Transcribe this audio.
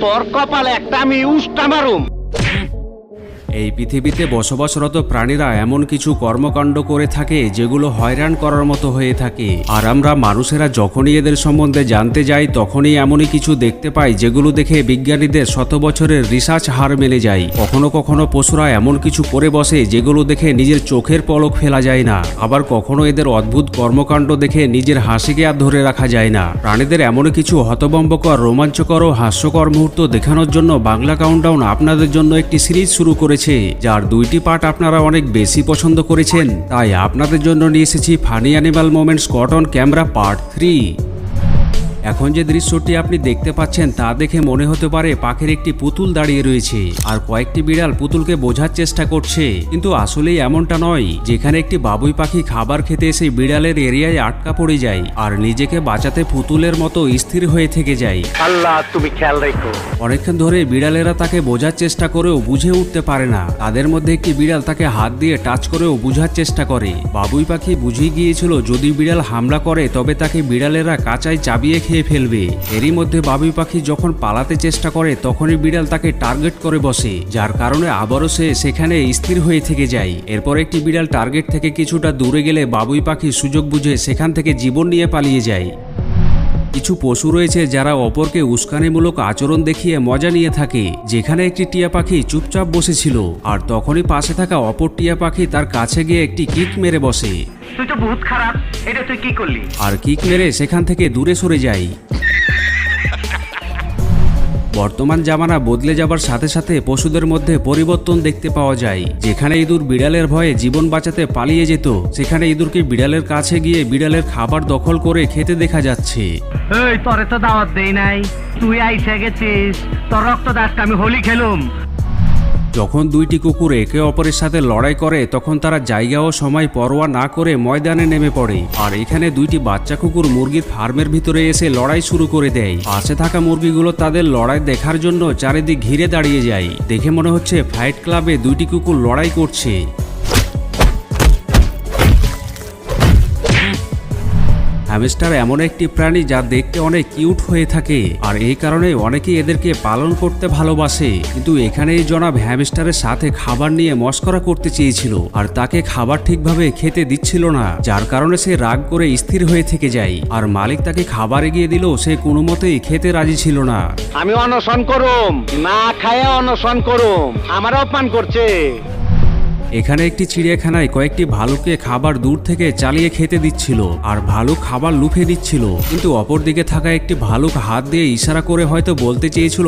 তোর কপালে একটা আমি উষ্টা মারুম। এই পৃথিবীতে বসবাসরত প্রাণীরা এমন কিছু কর্মকাণ্ড করে থাকে যেগুলো হয়রান করার মতো হয়ে থাকে, আর আমরা মানুষেরা যখনই এদের সম্বন্ধে জানতে যাই তখনই এমনই কিছু দেখতে পাই যেগুলো দেখে বিজ্ঞানীদের শত বছরের রিসার্চ হার মেনে যায়। কখনো কখনো পশুরা এমন কিছু করে বসে যেগুলো দেখে নিজের চোখের পলক ফেলা যায় না, আবার কখনো এদের অদ্ভুত কর্মকাণ্ড দেখে নিজের হাসিকে আর ধরে রাখা যায় না। প্রাণীদের এমন কিছু হতভম্বকর, রোমাঞ্চকর ও হাস্যকর মুহূর্ত দেখানোর জন্য বাংলা কাউন্টডাউন আপনাদের জন্য একটি সিরিজ শুরু করেছে, যার 2টি পার্ট আপনারা অনেক বেশি পছন্দ করেছেন। তাই আপনাদের জন্য নিয়ে এসেছি funny animal moments caught on camera part 3। এখন যে দৃশ্যটি আপনি দেখতে পাচ্ছেন তা দেখে মনে হতে পারে পাখির একটি পুতুল দাঁড়িয়ে রয়েছে আর কয়েকটি বিড়াল পুতুলকে বোঝার চেষ্টা করছে, কিন্তু আসলেই এমনটা নয়। যেখানে একটি বাবুই পাখি খাবার খেতে এসে বিড়ালের এরিয়ায় আটকা পড়ে যায় আর নিজেকে বাঁচাতে পুতুলের মতো স্থির হয়ে থেকে যায়। আল্লাহ তুমি খেয়াল রেখো। অনেকক্ষণ ধরে বিড়ালেরা তাকে বোঝার চেষ্টা করেও বুঝে উঠতে পারে না। তাদের মধ্যে একটি বিড়াল তাকে হাত দিয়ে টাচ করেও বুঝার চেষ্টা করে। বাবুই পাখি বুঝে গিয়েছিল যদি বিড়াল হামলা করে তবে তাকে বিড়ালেরা কাঁচায় চাবিয়ে খেয়ে ফেলবে। এরই মধ্যে বাবুই পাখি যখন পালাতে চেষ্টা করে তখনই বিড়াল তাকে টার্গেট করে বসে, যার কারণে আবারও সে সেখানে স্থির হয়ে থেকে যায়। এরপর একটি বিড়াল টার্গেট থেকে কিছুটা দূরে গেলে বাবুই পাখি সুযোগ বুঝে সেখান থেকে জীবন নিয়ে পালিয়ে যায়। কিছু পশু রয়েছে যারা অপরকে উস্কানিমূলক আচরণ দেখিয়ে মজা নিয়ে থাকে। যেখানে একটি টিয়া পাখি চুপচাপ বসেছিল আর তখনই পাশে থাকা অপর টিয়া পাখি তার কাছে গিয়ে একটি কিক মেরে বসে। তুই তো বহুত খারাপ, এটা তুই কি করলি? আর কিক মেরে সেখান থেকে দূরে সরে যায়। বর্তমান জামানা বদলে যাবার সাথে সাথে পশুদের মধ্যে পরিবর্তন দেখতে পাওয়া যায়। যেখানে ইঁদুর বিড়ালের ভয়ে জীবন বাঁচাতে পালিয়ে যেত, সেখানে ইঁদুরকে বিড়ালের কাছে গিয়ে বিড়ালের খাবার দখল করে খেতে দেখা যাচ্ছে। এই তোরে তো দাওয়াত দেই নাই, তুই আইসা গেছিস, তোর রক্ত দাসকে আমি হোলি খেলুম। যখন 2টি কুকুর একে অপরের সাথে লড়াই করে তখন তারা জায়গা ও সময় পরোয়া না করে ময়দানে নেমে পড়ে। আর এখানে 2টি বাচ্চা কুকুর মুরগির ফার্মের ভিতরে এসে লড়াই শুরু করে দেয়। পাশে থাকা মুরগিগুলো তাদের লড়াই দেখার জন্য চারিদিক ঘিরে দাঁড়িয়ে যায়। দেখে মনে হচ্ছে ফাইট ক্লাবে 2টি কুকুর লড়াই করছে। হ্যামস্টার এমন একটি প্রাণী যা দেখতে অনেক কিউট হয়ে থাকে, আর এই কারণে অনেকেই এদেরকে পালন করতে ভালোবাসে। কিন্তু এখানে এই জনাব হ্যামস্টারের সাথে খাবার নিয়ে মস্করা করতে চেয়েছিল আর তাকে খাবার ঠিকভাবে খেতে দিচ্ছিল না, যার কারণে সে রাগ করে স্থির হয়ে থেকে যায়। আর মালিক তাকে খাবার এগিয়ে দিল, সে কোনো মতেই খেতে রাজি ছিল না। আমি অনশন করুম, না খায়া অনশন করুম, আমার অপমান করছে। এখানে একটি চিড়িয়াখানায় কয়েকটি ভালুককে খাবার দূর থেকে চালিয়ে খেতে দিচ্ছিল আর ভালুক খাবার লুফে দিচ্ছিল, কিন্তু অপরদিকে থাকা একটি ভালুক হাত দিয়ে ইশারা করে হয়তো বলতে চেয়েছিল